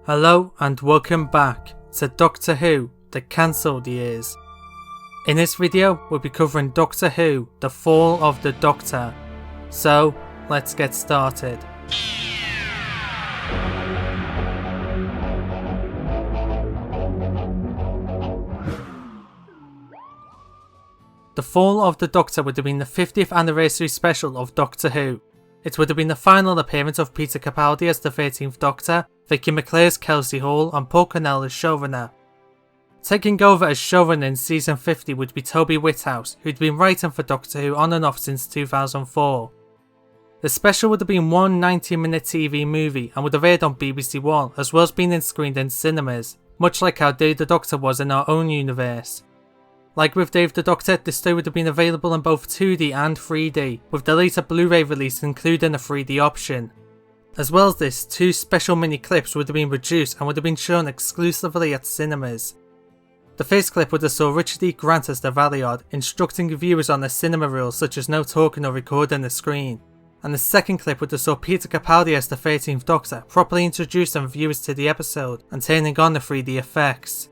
Hello and welcome back to Doctor Who, the cancelled years. In this video we'll be covering Doctor Who, the Fall of the Doctor. So let's get started. The Fall of the Doctor would have been the 50th anniversary special of Doctor Who. It would have been the final appearance of Peter Capaldi as the 13th Doctor, Vicky McClure as Kelsey Hall and Paul Cornell as showrunner. Taking over as showrunner in season 50 would be Toby Whithouse, who'd been writing for Doctor Who on and off since 2004. The special would have been one 90-minute TV movie and would have aired on BBC One as well as being screened in cinemas, much like how Day the Doctor was in our own universe. Like with Dave the Doctor, this story would have been available in both 2D and 3D, with the later Blu-ray release including a 3D option. As well as this, two special mini clips would have been produced and would have been shown exclusively at cinemas. The first clip would have saw Richard E. Grant as the Valeyard, instructing viewers on the cinema rules such as no talking or recording the screen. And the second clip would have saw Peter Capaldi as the 13th Doctor, properly introducing viewers to the episode and turning on the 3D effects.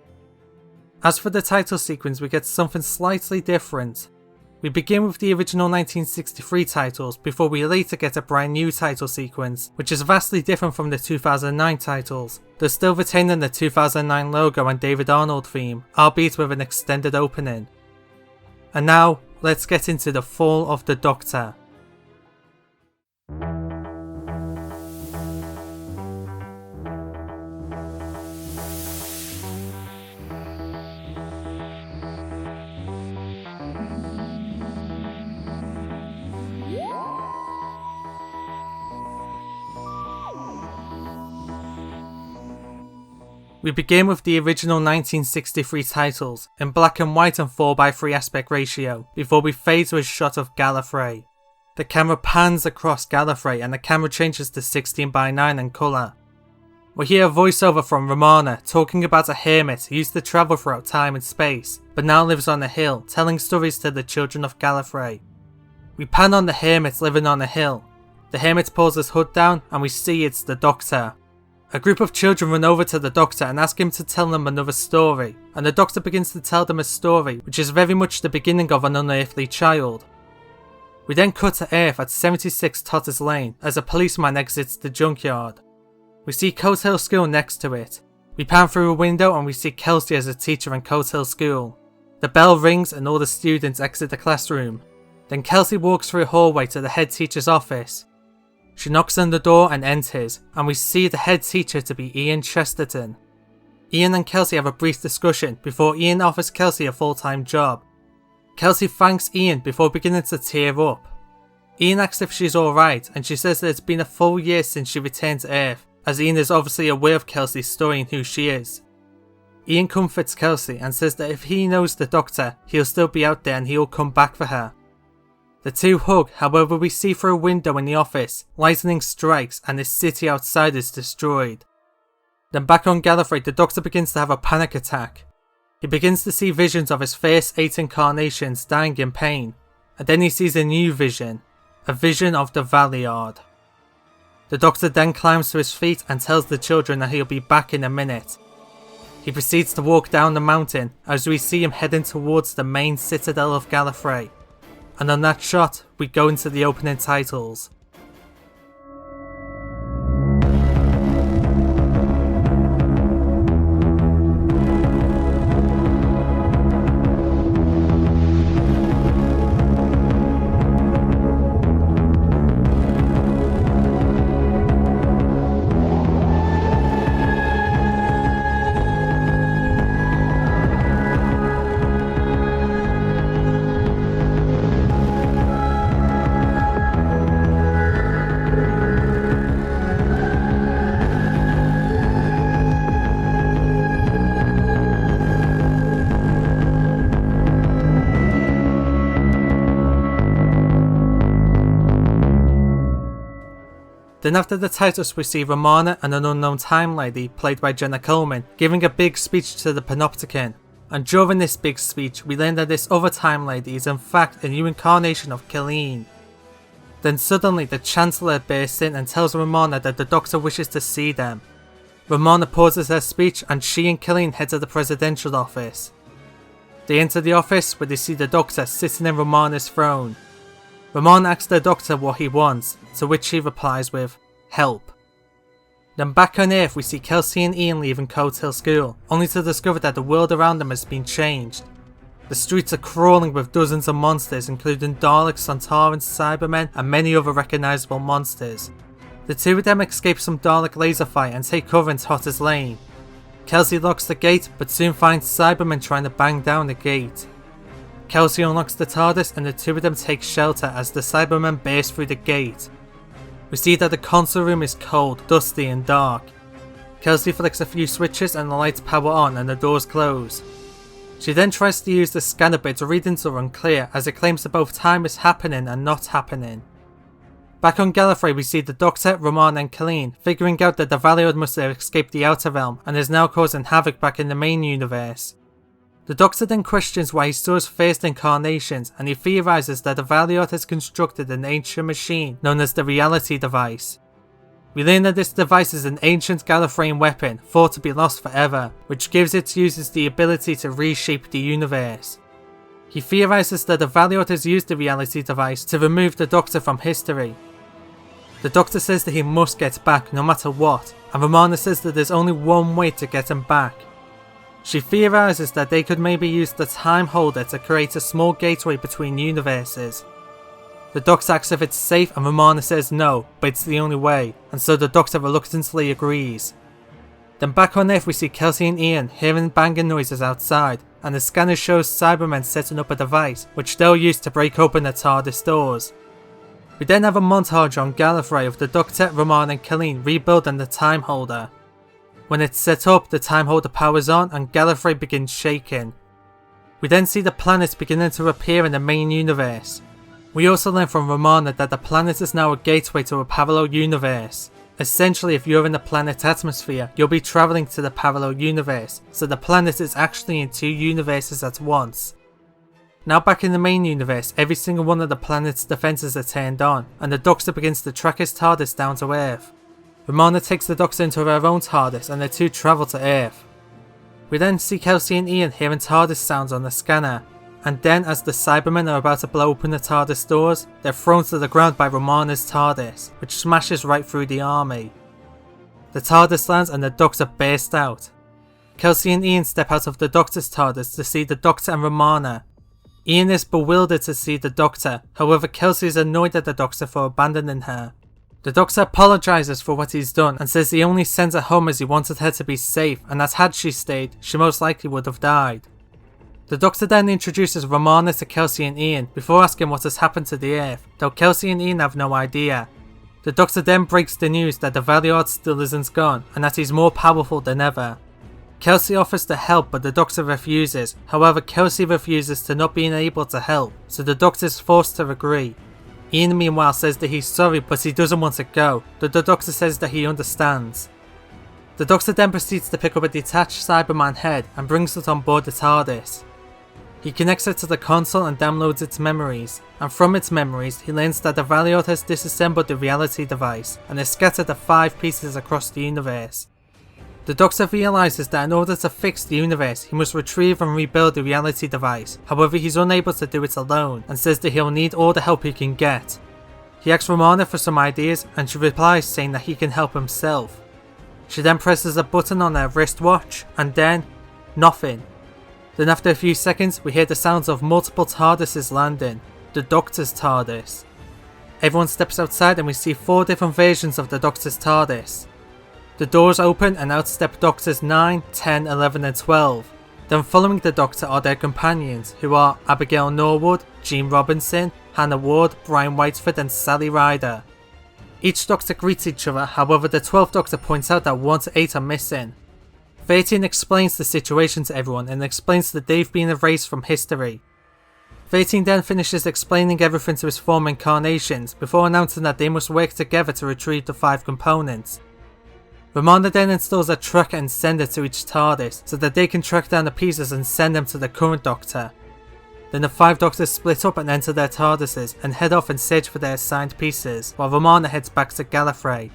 As for the title sequence, we get something slightly different. We begin with the original 1963 titles before we later get a brand new title sequence, which is vastly different from the 2009 titles, though still retaining the 2009 logo and David Arnold theme, albeit with an extended opening. And now, let's get into the Fall of the Doctor. We begin with the original 1963 titles, in black and white and 4:3 aspect ratio, before we fade to a shot of Gallifrey. The camera pans across Gallifrey and the camera changes to 16:9 in colour. We hear a voiceover from Romana talking about a hermit who used to travel throughout time and space, but now lives on a hill, telling stories to the children of Gallifrey. We pan on the hermit living on a hill. The hermit pulls his hood down and we see it's the Doctor. A group of children run over to the Doctor and ask him to tell them another story, and the Doctor begins to tell them a story which is very much the beginning of an unearthly child. We then cut to Earth at 76 Totters Lane as a policeman exits the junkyard. We see Coat Hill School next to it. We pan through a window and we see Kelsey as a teacher in Coat Hill School. The bell rings and all the students exit the classroom. Then Kelsey walks through a hallway to the head teacher's office. She knocks on the door and enters, and we see the head teacher to be Ian Chesterton. Ian and Kelsey have a brief discussion before Ian offers Kelsey a full-time job. Kelsey thanks Ian before beginning to tear up. Ian asks if she's alright, and she says that it's been a full year since she returned to Earth, as Ian is obviously aware of Kelsey's story and who she is. Ian comforts Kelsey and says that if he knows the Doctor, he'll still be out there and he'll come back for her. The two hug, however we see through a window in the office, lightning strikes and the city outside is destroyed. Then back on Gallifrey, the Doctor begins to have a panic attack. He begins to see visions of his first 8 incarnations dying in pain, and then he sees a new vision, a vision of the Valeyard. The Doctor then climbs to his feet and tells the children that he'll be back in a minute. He proceeds to walk down the mountain as we see him heading towards the main citadel of Gallifrey. And on that shot, we go into the opening titles. Then after the titles we see Romana and an unknown time lady, played by Jenna Coleman, giving a big speech to the Panopticon. And during this big speech we learn that this other time lady is in fact a new incarnation of Killeen. Then suddenly the Chancellor bursts in and tells Romana that the Doctor wishes to see them. Romana pauses her speech and she and Killian head to the presidential office. They enter the office where they see the Doctor sitting in Romana's throne. Romana asks the Doctor what he wants, to which he replies with, help. Then back on Earth we see Kelsey and Ian leaving Cold Hill School, only to discover that the world around them has been changed. The streets are crawling with dozens of monsters including Daleks, Sontarans, Cybermen and many other recognisable monsters. The two of them escape some Dalek laser fight and take cover in Hotter's Lane. Kelsey locks the gate but soon finds Cybermen trying to bang down the gate. Kelsey unlocks the TARDIS and the two of them take shelter as the Cybermen burst through the gate. We see that the console room is cold, dusty and dark. Kelsey flicks a few switches and the lights power on and the doors close. She then tries to use the scanner but its readings are unclear as it claims that both time is happening and not happening. Back on Gallifrey we see the Doctor, Romana and Killian figuring out that the Valiod must have escaped the Outer Realm and is now causing havoc back in the main universe. The Doctor then questions why he saw his first incarnations and he theorises that the Valiod has constructed an ancient machine known as the reality device. We learn that this device is an ancient Gallifreyan weapon thought to be lost forever, which gives its users the ability to reshape the universe. He theorises that the Valiod has used the reality device to remove the Doctor from history. The Doctor says that he must get back no matter what, and Romana says that there's only one way to get him back. She theorises that they could maybe use the time holder to create a small gateway between universes. The Doctor asks if it's safe and Romana says no, but it's the only way, and so the Doctor reluctantly agrees. Then back on Earth we see Kelsey and Ian hearing banging noises outside, and the scanner shows Cybermen setting up a device which they'll use to break open the TARDIS doors. We then have a montage on Gallifrey of the Doctor, Romana and Killian rebuilding the time holder. When it's set up, the time holder powers on and Gallifrey begins shaking. We then see the planets beginning to appear in the main universe. We also learn from Romana that the planet is now a gateway to a parallel universe. Essentially, if you're in the planet's atmosphere, you'll be travelling to the parallel universe, so the planet is actually in two universes at once. Now back in the main universe, every single one of the planet's defences are turned on, and the Doctor begins to track his TARDIS down to Earth. Romana takes the Doctor into her own TARDIS and the two travel to Earth. We then see Kelsey and Ian hearing TARDIS sounds on the scanner, and then as the Cybermen are about to blow open the TARDIS doors, they're thrown to the ground by Romana's TARDIS, which smashes right through the army. The TARDIS lands and the Doctor bursts out. Kelsey and Ian step out of the Doctor's TARDIS to see the Doctor and Romana. Ian is bewildered to see the Doctor, however Kelsey is annoyed at the Doctor for abandoning her. The Doctor apologises for what he's done and says he only sent her home as he wanted her to be safe and that had she stayed, she most likely would have died. The Doctor then introduces Romana to Kelsey and Ian before asking what has happened to the Earth, though Kelsey and Ian have no idea. The Doctor then breaks the news that the Valiod still isn't gone and that he's more powerful than ever. Kelsey offers to help but the Doctor refuses, however Kelsey refuses to not being able to help, so the Doctor is forced to agree. Ian meanwhile says that he's sorry but he doesn't want to go, though the Doctor says that he understands. The Doctor then proceeds to pick up a detached Cyberman head and brings it on board the TARDIS. He connects it to the console and downloads its memories, and from its memories he learns that the Valiod has disassembled the reality device and has scattered the 5 pieces across the universe. The Doctor realises that in order to fix the universe he must retrieve and rebuild the reality device, however he's unable to do it alone and says that he'll need all the help he can get. He asks Romana for some ideas and she replies saying that he can help himself. She then presses a button on her wristwatch and then nothing. Then after a few seconds we hear the sounds of multiple TARDISes landing, the Doctor's TARDIS. Everyone steps outside and we see 4 different versions of the Doctor's TARDIS. The doors open and out step Doctors 9, 10, 11 and 12. Then following the Doctor are their companions, who are Abigail Norwood, Jean Robinson, Hannah Ward, Brian Whiteford and Sally Ryder. Each Doctor greets each other, however the 12th Doctor points out that 1 to 8 are missing. 13 explains the situation to everyone and explains that they've been erased from history. 13 then finishes explaining everything to his former incarnations before announcing that they must work together to retrieve the 5 components. Romana then installs a tracker and sender to each TARDIS so that they can track down the pieces and send them to the current Doctor. Then the 5 Doctors split up and enter their TARDISes and head off and search for their assigned pieces, while Romana heads back to Gallifrey.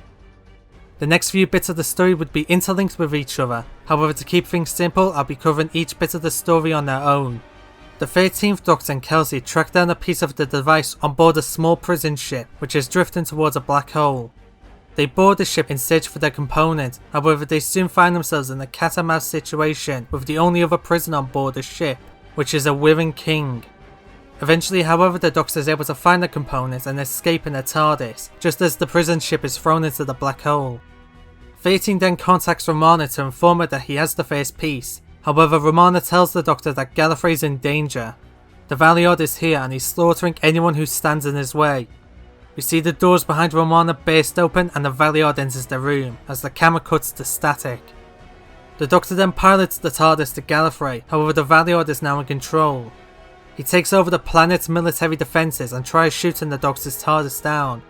The next few bits of the story would be interlinked with each other, however to keep things simple I'll be covering each bit of the story on their own. The 13th Doctor and Kelsey track down a piece of the device on board a small prison ship which is drifting towards a black hole. They board the ship in search for their component, however they soon find themselves in a cat and mouse situation with the only other prisoner on board the ship, which is a Wirren King. Eventually, however, the Doctor is able to find the component and escape in a TARDIS, just as the prison ship is thrown into the black hole. 13 then contacts Romana to inform her that he has the first piece. However, Romana tells the Doctor that Gallifrey is in danger. The Valiord is here and he's slaughtering anyone who stands in his way. We see the doors behind Romana burst open and the Valiord enters the room, as the camera cuts to static. The Doctor then pilots the TARDIS to Gallifrey, however the Valiord is now in control. He takes over the planet's military defences and tries shooting the Doctor's TARDIS down.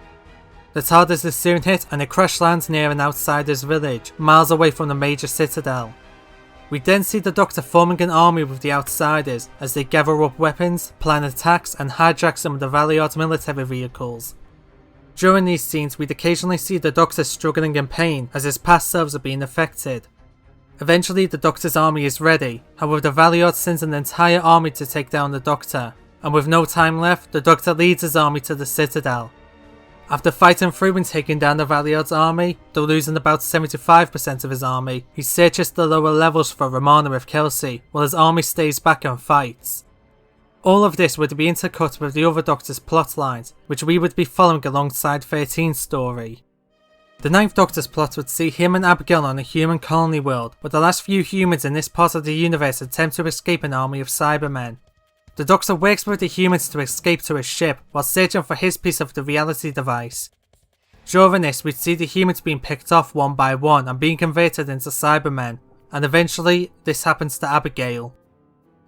The TARDIS is soon hit and it crash lands near an outsider's village, miles away from the major citadel. We then see the Doctor forming an army with the outsiders as they gather up weapons, plan attacks and hijack some of the Valiord's military vehicles. During these scenes we'd occasionally see the Doctor struggling in pain as his past selves are being affected. Eventually the Doctor's army is ready, however the Valiord sends an entire army to take down the Doctor, and with no time left the Doctor leads his army to the citadel. After fighting through and taking down the Valiord's army, though losing about 75% of his army, he searches the lower levels for Romana with Kelsey, while his army stays back and fights. All of this would be intercut with the other Doctor's plotlines, which we would be following alongside 13's story. The 9th Doctor's plot would see him and Abigail on a human colony world, but the last few humans in this part of the universe attempt to escape an army of Cybermen. The Doctor works with the humans to escape to his ship, while searching for his piece of the reality device. During this, we'd see the humans being picked off one by one and being converted into Cybermen, and eventually, this happens to Abigail.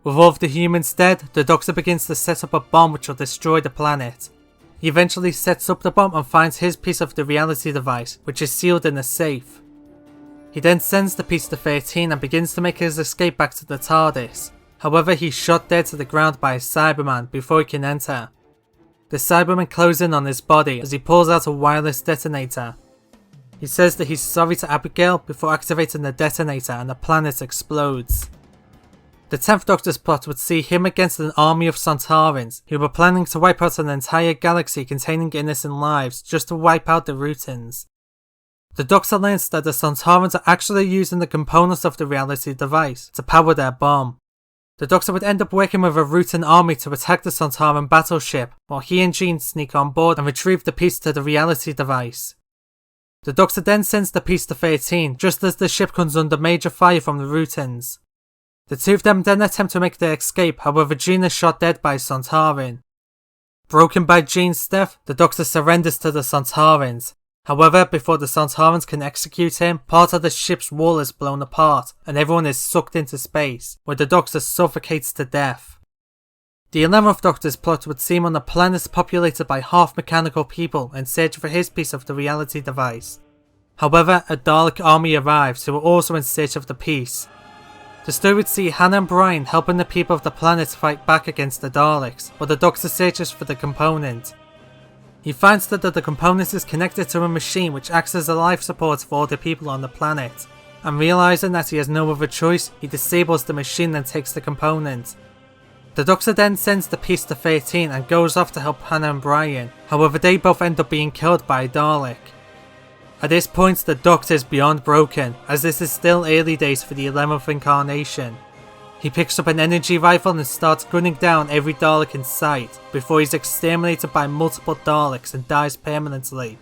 With all of the humans dead, the Doctor begins to set up a bomb which will destroy the planet. He eventually sets up the bomb and finds his piece of the reality device, which is sealed in a safe. He then sends the piece to 13 and begins to make his escape back to the TARDIS. However, he's shot dead to the ground by a Cyberman before he can enter. The Cyberman closes in on his body as he pulls out a wireless detonator. He says that he's sorry to Abigail before activating the detonator and the planet explodes. The 10th Doctor's plot would see him against an army of Sontarans who were planning to wipe out an entire galaxy containing innocent lives just to wipe out the Rutans. The Doctor learns that the Sontarans are actually using the components of the reality device to power their bomb. The Doctor would end up working with a Rutan army to attack the Sontaran battleship, while he and Jean sneak on board and retrieve the piece to the reality device. The Doctor then sends the piece to 13 just as the ship comes under major fire from the Rutans. The two of them then attempt to make their escape, however Jean is shot dead by a Sontaran. Broken by Jean's death, the Doctor surrenders to the Sontarans. However, before the Sontarans can execute him, part of the ship's wall is blown apart and everyone is sucked into space, where the Doctor suffocates to death. The 11th Doctor's plot would see him on a planet populated by half-mechanical people in search for his piece of the reality device. However, a Dalek army arrives who are also in search of the piece. The story would see Hannah and Brian helping the people of the planet fight back against the Daleks, while the Doctor searches for the component. He finds that the component is connected to a machine which acts as a life support for all the people on the planet, and realising that he has no other choice, he disables the machine and takes the component. The Doctor then sends the piece to 13 and goes off to help Hannah and Brian, however they both end up being killed by a Dalek. At this point the Doctor is beyond broken, as this is still early days for the 11th incarnation. He picks up an energy rifle and starts gunning down every Dalek in sight, before he's exterminated by multiple Daleks and dies permanently.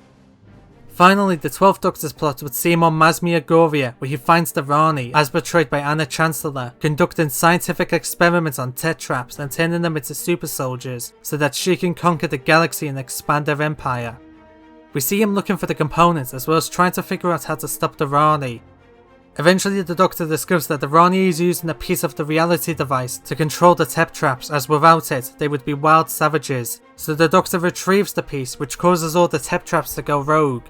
Finally, the 12th Doctor's plot would see him on Masmia Goria, where he finds the Rani, as portrayed by Anna Chancellor, conducting scientific experiments on Tetraps and turning them into super soldiers, so that she can conquer the galaxy and expand her empire. We see him looking for the components as well as trying to figure out how to stop the Rani. Eventually the Doctor discovers that the Rani is using a piece of the reality device to control the Tetraps, as without it they would be wild savages, so the Doctor retrieves the piece, which causes all the Tetraps to go rogue.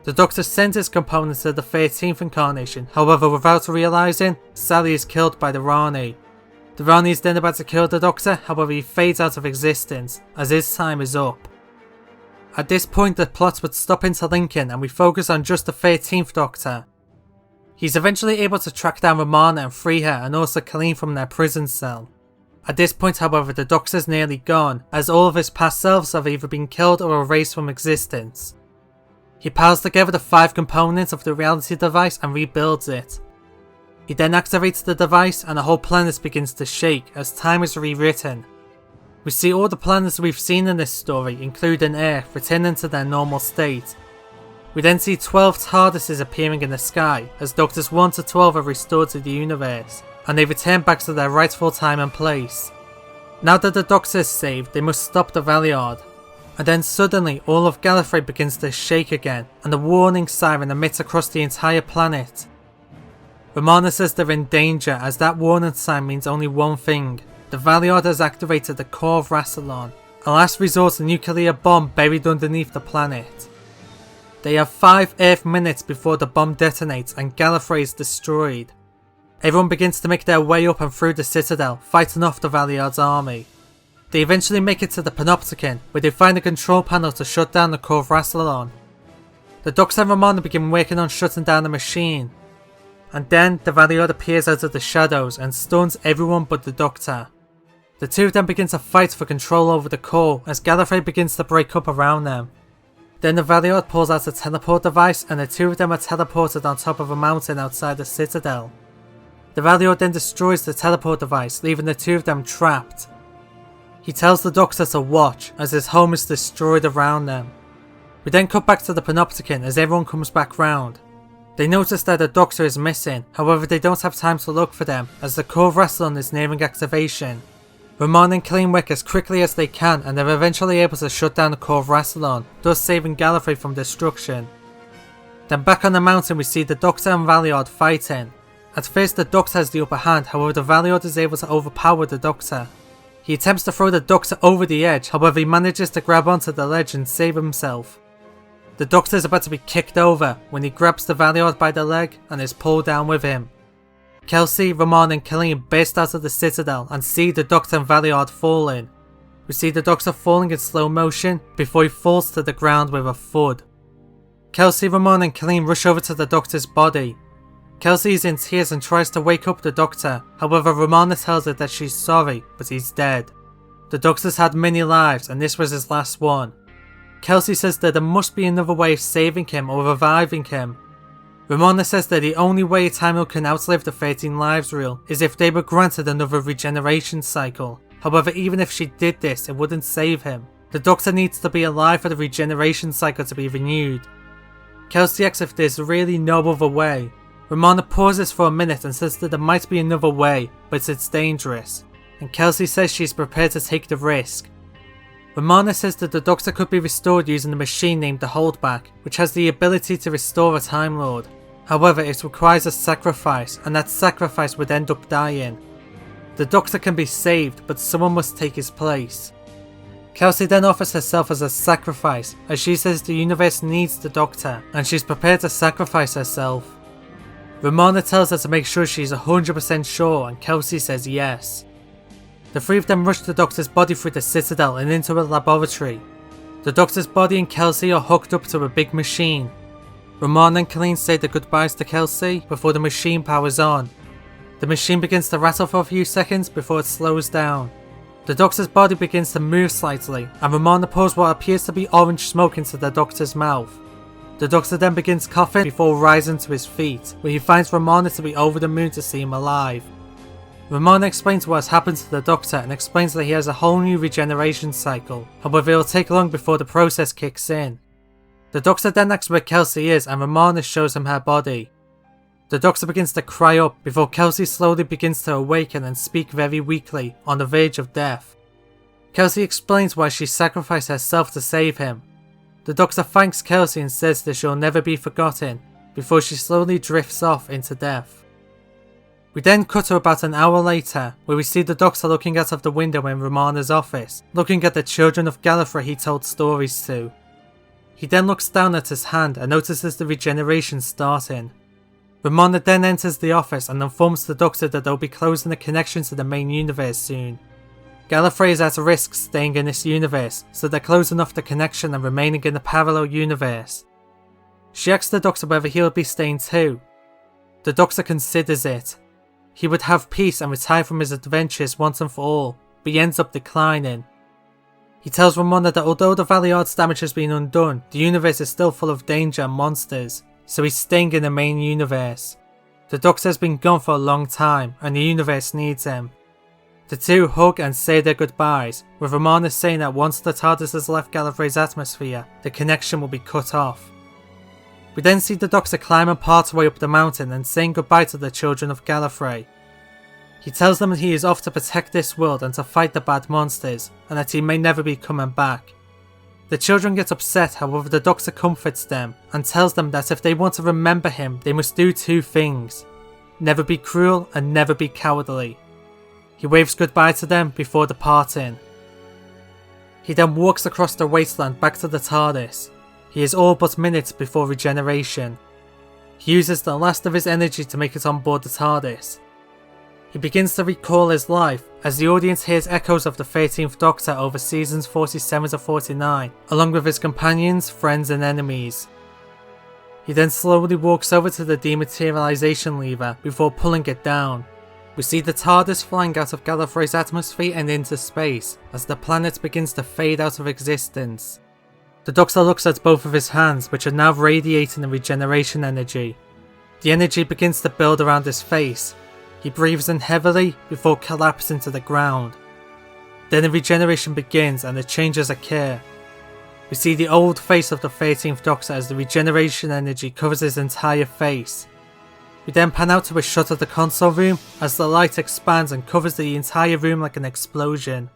The Doctor sends his components to the 13th incarnation, however without realising, Sally is killed by the Rani. The Rani is then about to kill the Doctor, however he fades out of existence, as his time is up. At this point the plot would stop interlinking and we focus on just the 13th Doctor. He's eventually able to track down Romana and free her and also Colleen from their prison cell. At this point however the Doctor's nearly gone, as all of his past selves have either been killed or erased from existence. He piles together the 5 components of the reality device and rebuilds it. He then activates the device and the whole planet begins to shake as time is rewritten. We see all the planets we've seen in this story, including Earth, returning to their normal state. We then see 12 TARDISes appearing in the sky as Doctors 1 to 12 are restored to the universe, and they return back to their rightful time and place. Now that the Doctor is saved, they must stop the Valeyard. And then suddenly all of Gallifrey begins to shake again, and the warning siren emits across the entire planet. Romana says they're in danger as that warning sign means only one thing. The Valeyard has activated the core of Rassilon, a last resort nuclear bomb buried underneath the planet. They have 5 Earth minutes before the bomb detonates and Gallifrey is destroyed. Everyone begins to make their way up and through the Citadel, fighting off the Valeyard's army. They eventually make it to the Panopticon, where they find a control panel to shut down the core of Rassilon. The Doctor and Romana begin working on shutting down the machine. And then the Valeyard appears out of the shadows and stuns everyone but the Doctor. The two of them begin to fight for control over the core as Gallifrey begins to break up around them. Then the Valeyard pulls out a teleport device and the two of them are teleported on top of a mountain outside the Citadel. The Valeyard then destroys the teleport device, leaving the two of them trapped. He tells the Doctor to watch as his home is destroyed around them. We then cut back to the Panopticon as everyone comes back round. They notice that the Doctor is missing, however they don't have time to look for them as the core of Rassilon is nearing activation. Romana and Colleen work as quickly as they can and they're eventually able to shut down the core of Rassilon, thus saving Gallifrey from destruction. Then back on the mountain we see the Doctor and Valeyard fighting. At first the Doctor has the upper hand, however the Valeyard is able to overpower the Doctor. He attempts to throw the Doctor over the edge, however he manages to grab onto the ledge and save himself. The Doctor is about to be kicked over when he grabs the Valeyard by the leg and is pulled down with him. Kelsey, Romana and Colleen burst out of the Citadel and see the Doctor and Valeyard falling. We see the Doctor falling in slow motion before he falls to the ground with a thud. Kelsey, Romana and Colleen rush over to the Doctor's body. Kelsey is in tears and tries to wake up the Doctor, however Romana tells her that she's sorry but he's dead. The Doctor's had many lives and this was his last one. Kelsey says that there must be another way of saving him or reviving him. Romana says that the only way a Time Lord can outlive the 13 lives rule is if they were granted another regeneration cycle. However, even if she did this, it wouldn't save him. The Doctor needs to be alive for the regeneration cycle to be renewed. Kelsey asks if there's really no other way. Romana pauses for a minute and says that there might be another way, but it's dangerous. And Kelsey says she's prepared to take the risk. Romana says that the Doctor could be restored using a machine named the Holdback, which has the ability to restore a Time Lord. However, it requires a sacrifice, and that sacrifice would end up dying. The Doctor can be saved, but someone must take his place. Kelsey then offers herself as a sacrifice, as she says the universe needs the Doctor, and she's prepared to sacrifice herself. Romana tells her to make sure she's 100% sure, and Kelsey says yes. The three of them rush the Doctor's body through the Citadel and into a laboratory. The Doctor's body and Kelsey are hooked up to a big machine. Romana and Colleen say their goodbyes to Kelsey before the machine powers on. The machine begins to rattle for a few seconds before it slows down. The Doctor's body begins to move slightly and Romana pours what appears to be orange smoke into the Doctor's mouth. The Doctor then begins coughing before rising to his feet, where he finds Romana to be over the moon to see him alive. Romana explains what has happened to the Doctor and explains that he has a whole new regeneration cycle, however it will take long before the process kicks in. The Doctor then asks where Kelsey is and Romana shows him her body. The Doctor begins to cry up before Kelsey slowly begins to awaken and speak very weakly, on the verge of death. Kelsey explains why she sacrificed herself to save him. The Doctor thanks Kelsey and says that she'll never be forgotten, before she slowly drifts off into death. We then cut to about an hour later, where we see the Doctor looking out of the window in Romana's office, looking at the children of Gallifrey he told stories to. He then looks down at his hand and notices the regeneration starting. Romana then enters the office and informs the Doctor that they'll be closing the connection to the main universe soon. Gallifrey is at risk staying in this universe, so they're closing off the connection and remaining in the parallel universe. She asks the Doctor whether he'll be staying too. The Doctor considers it. He would have peace and retire from his adventures once and for all, but he ends up declining. He tells Ramona that although the Valiard's damage has been undone, the universe is still full of danger and monsters, so he's staying in the main universe. The Doctor has been gone for a long time, and the universe needs him. The two hug and say their goodbyes, with Ramona saying that once the TARDIS has left Gallifrey's atmosphere, the connection will be cut off. We then see the Doctor climbing part way up the mountain and saying goodbye to the children of Gallifrey. He tells them that he is off to protect this world and to fight the bad monsters, and that he may never be coming back. The children get upset, however the Doctor comforts them and tells them that if they want to remember him, they must do two things: never be cruel and never be cowardly. He waves goodbye to them before departing. He then walks across the wasteland back to the TARDIS. He is all but minutes before regeneration. He uses the last of his energy to make it on board the TARDIS. He begins to recall his life as the audience hears echoes of the 13th Doctor over seasons 47 to 49, along with his companions, friends and enemies. He then slowly walks over to the dematerialization lever before pulling it down. We see the TARDIS flying out of Gallifrey's atmosphere and into space as the planet begins to fade out of existence. The Doctor looks at both of his hands, which are now radiating the regeneration energy. The energy begins to build around his face. He breathes in heavily before collapsing to the ground. Then the regeneration begins and the changes occur. We see the old face of the 13th Doctor as the regeneration energy covers his entire face. We then pan out to a shot of the console room as the light expands and covers the entire room like an explosion.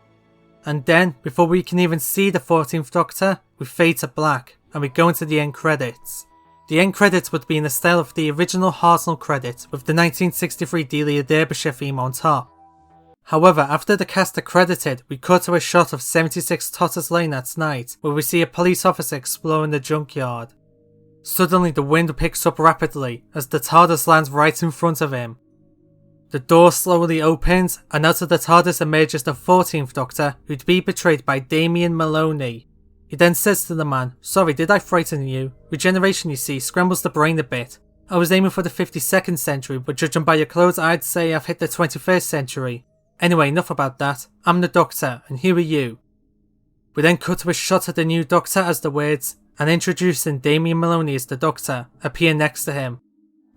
And then, before we can even see the 14th Doctor, we fade to black and we go into the end credits. The end credits would be in the style of the original Hartnell credit with the 1963 Delia Derbyshire theme on top. However, after the cast are credited, we cut to a shot of 76 Totters Lane at night where we see a police officer exploring the junkyard. Suddenly the wind picks up rapidly as the TARDIS lands right in front of him. The door slowly opens and out of the TARDIS emerges the 14th Doctor, who'd be betrayed by Damien Maloney. He then says to the man, "Sorry, did I frighten you? Regeneration, you see, scrambles the brain a bit. I was aiming for the 52nd century, but judging by your clothes, I'd say I've hit the 21st century. Anyway, enough about that. I'm the Doctor, and who are you?" We then cut to a shot of the new Doctor as the words, "and introducing Damien Maloney as the Doctor," appear next to him.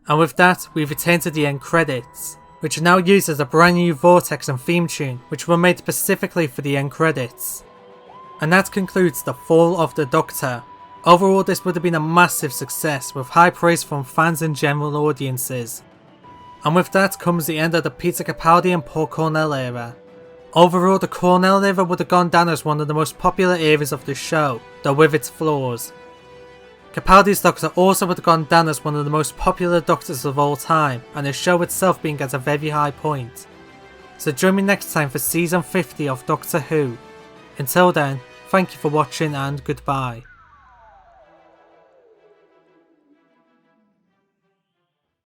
And with that, we return to the end credits, which are now used as a brand new Vortex and theme tune, which were made specifically for the end credits. And that concludes The Fall of the Doctor. Overall, this would have been a massive success with high praise from fans and general audiences. And with that comes the end of the Peter Capaldi and Paul Cornell era. Overall, the Cornell era would have gone down as one of the most popular eras of the show, though with its flaws. Capaldi's Doctor also would have gone down as one of the most popular Doctors of all time, and the show itself being at a very high point. So join me next time for season 50 of Doctor Who. Until then, thank you for watching and goodbye.